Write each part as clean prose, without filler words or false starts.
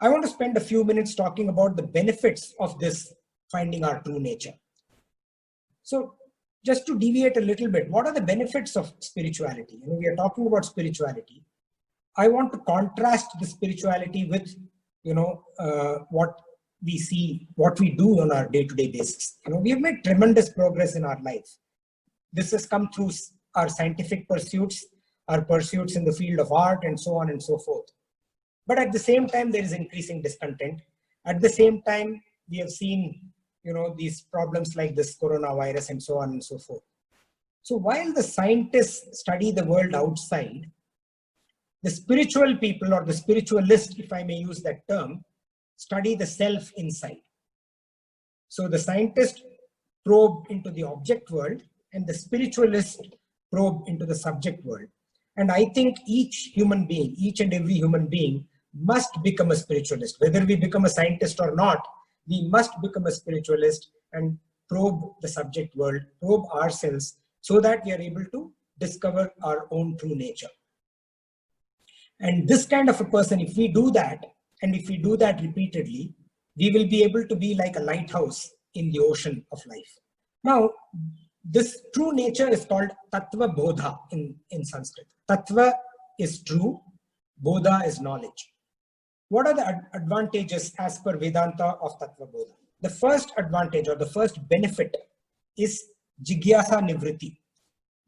I want to spend a few minutes talking about the benefits of this finding our true nature. So just to deviate a little bit, what are the benefits of spirituality? We are talking about spirituality. I want to contrast the spirituality with, what we see, what we do on our day-to-day basis. We have made tremendous progress in our life. This has come through our scientific pursuits, our pursuits in the field of art, and so on and so forth. But at the same time, there is increasing discontent. At the same time, we have seen, these problems like this coronavirus and so on and so forth. So while the scientists study the world outside, the spiritual people, or the spiritualist, if I may use that term, study the self inside. So the scientist probe into the object world, and the spiritualist probe into the subject world. And I think each human being, each and every human being must become a spiritualist. Whether we become a scientist or not, we must become a spiritualist and probe the subject world, probe ourselves, so that we are able to discover our own true nature. And this kind of a person, if we do that, and if we do that repeatedly, we will be able to be like a lighthouse in the ocean of life. Now, this true nature is called Tattva Bodha in Sanskrit. Tattva is true, Bodha is knowledge. What are the advantages as per Vedanta of Tattva Bodha? The first advantage, or the first benefit, is Jigyasa Nivriti.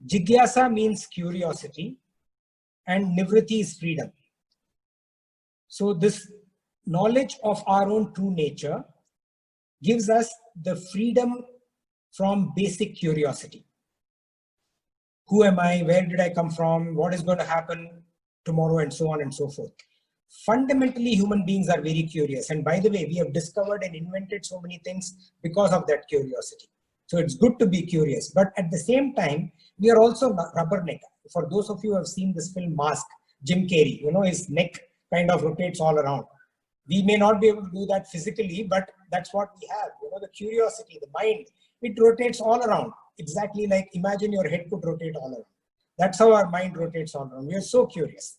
Jigyasa means curiosity, and Nivriti is freedom. So this knowledge of our own true nature gives us the freedom from basic curiosity. Who am I? Where did I come from? What is going to happen tomorrow? And so on and so forth. Fundamentally, human beings are very curious. And by the way, we have discovered and invented so many things because of that curiosity. So it's good to be curious. But at the same time, we are also rubberneck. For those of you who have seen this film Mask, Jim Carrey, his neck kind of rotates all around. We may not be able to do that physically, but that's what we have. The curiosity, the mind, it rotates all around. Exactly like imagine your head could rotate all around. That's how our mind rotates all around. We are so curious,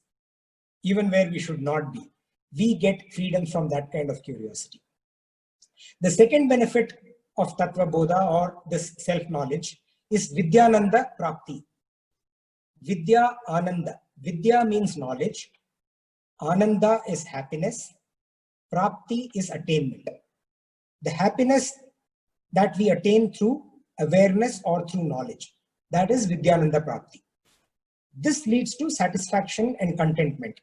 even where we should not be. We get freedom from that kind of curiosity. The second benefit of Tattva Bodha, or this self-knowledge, is Vidyananda Prapti. Vidya Ananda. Vidya means knowledge. Ananda is happiness. Prapti is attainment. The happiness that we attain through awareness or through knowledge. That is Vidyananda Prapti. This leads to satisfaction and contentment.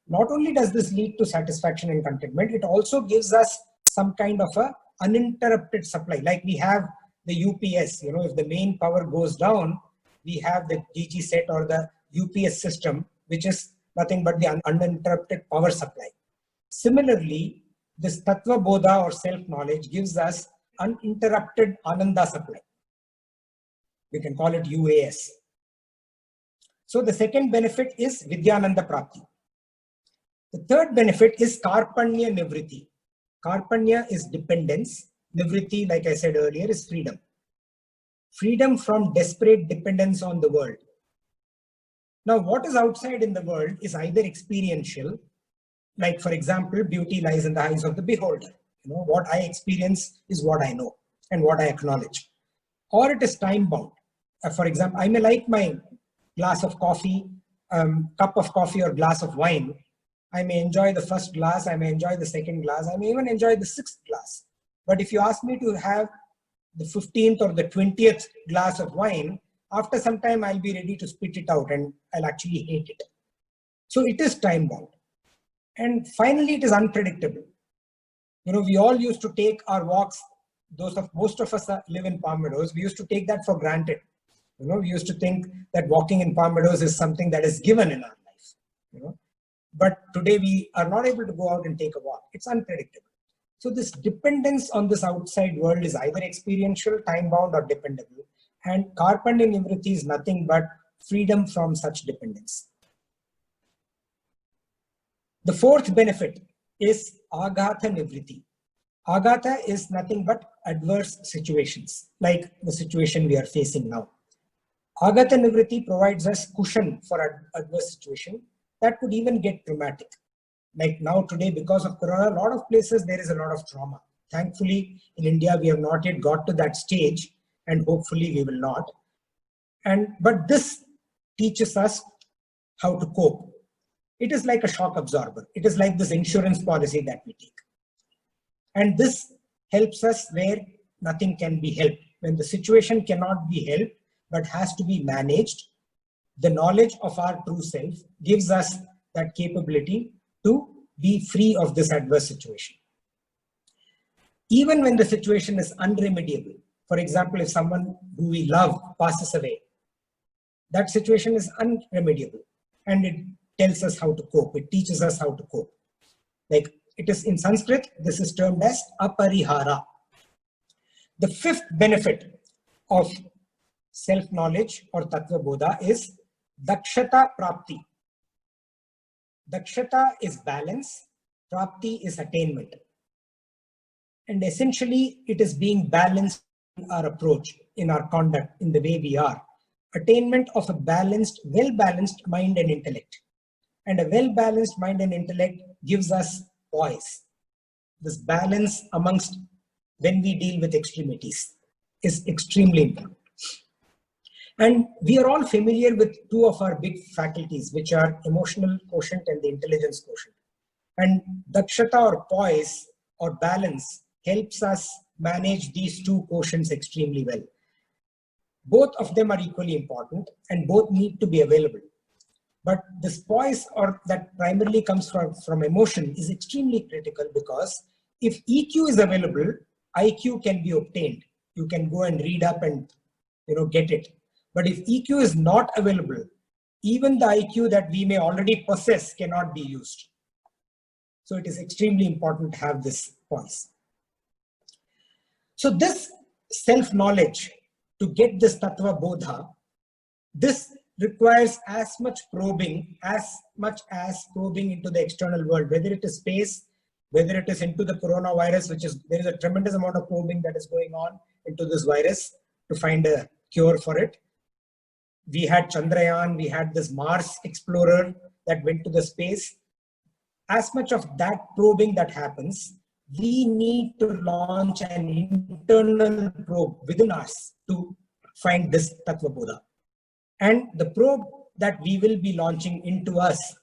Not only does this lead to satisfaction and contentment, it also gives us some kind of a uninterrupted supply. Like we have the UPS, if the main power goes down, we have the DG set or the UPS system, which is nothing but the uninterrupted power supply. Similarly, this Tattva Bodha or self-knowledge gives us uninterrupted Ananda supply. We can call it UAS. So the second benefit is Vidyananda Prapti. The third benefit is Karpanya Nivriti. Karpanya is dependence. Nivriti, like I said earlier, is freedom. Freedom from desperate dependence on the world. Now, what is outside in the world is either experiential, like for example, beauty lies in the eyes of the beholder. What I experience is what I know and what I acknowledge. Or it is time bound. For example, I may like my glass of coffee, cup of coffee or glass of wine. I may enjoy the first glass, I may enjoy the second glass, I may even enjoy the sixth glass. But if you ask me to have the 15th or the 20th glass of wine, after some time I'll be ready to spit it out and I'll actually hate it. So it is time bound. And finally, it is unpredictable. We all used to take our walks. Most of us live in Palm Meadows. We used to take that for granted. We used to think that walking in Palm Meadows is something that is given in our life. But today we are not able to go out and take a walk. It's unpredictable. So this dependence on this outside world is either experiential, time-bound, or dependable. And Karpanya Nivriti is nothing but freedom from such dependence. The fourth benefit is Aghatha Nivriti. Aghatha is nothing but adverse situations, like the situation we are facing now. Aghatha Nivriti provides us cushion for adverse situation that could even get traumatic. Like now today, because of Corona, a lot of places there is a lot of trauma. Thankfully, in India, we have not yet got to that stage, and hopefully we will not. But this teaches us how to cope. It is like a shock absorber. It is like this insurance policy that we take. And this helps us where nothing can be helped. When the situation cannot be helped, but has to be managed, the knowledge of our true self gives us that capability to be free of this adverse situation. Even when the situation is unremediable, for example, if someone who we love passes away, that situation is unremediable, and it tells us how to cope. It teaches us how to cope. Like it is in Sanskrit, this is termed as aparihara. The fifth benefit of self-knowledge or tattva bodha is dakshata prapti. Dakshata is balance, prapti is attainment. And essentially, it is being balanced in our approach, in our conduct, in the way we are. Attainment of a balanced, well-balanced mind and intellect. And a well-balanced mind and intellect gives us poise. This balance amongst when we deal with extremities is extremely important. And we are all familiar with two of our big faculties, which are emotional quotient and the intelligence quotient. And dakshata or poise or balance helps us manage these two quotients extremely well. Both of them are equally important and both need to be available. But this poise or that primarily comes from emotion is extremely critical, because if EQ is available, IQ can be obtained. You can go and read up and get it. But if EQ is not available, even the IQ that we may already possess cannot be used. So it is extremely important to have this poise. So this self-knowledge, to get this tattva bodha, this requires as much probing into the external world, whether it is space, whether it is into the coronavirus, there is a tremendous amount of probing that is going on into this virus to find a cure for it. We had Chandrayaan, we had this Mars explorer that went to the space. As much of that probing that happens, we need to launch an internal probe within us to find this tattva bodha. And the probe that we will be launching into us,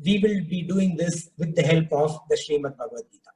we will be doing this with the help of the Srimad Bhagavad Gita.